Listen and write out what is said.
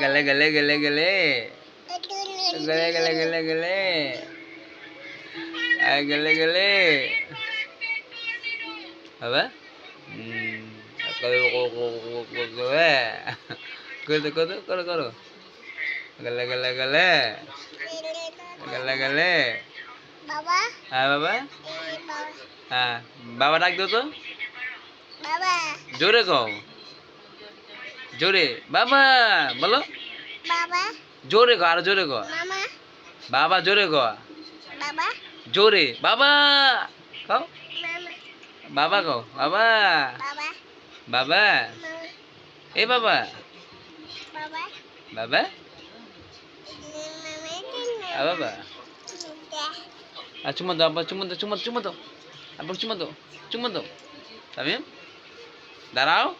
গেলে গেলে গেলে গেলে গেলে গেলে গেলে গেলে গেলে গেলে apa kalau kalau gale gale gale gale gale বাবা হ্যাঁ বাবা বাবা হ্যাঁ বাবা ডাক দাও তো বাবা জোরে কও জোরে বাবা বলো বাবা জোরে কও আর জোরে কও মামা বাবা জোরে কও বাবা জোরে বাবা কও মামা বাবা কও বাবা বাবা বাবা মামা এই বাবা বাবা বাবা মামা বাবা cuma daw apa cuma daw apa cuma daw Tamim darau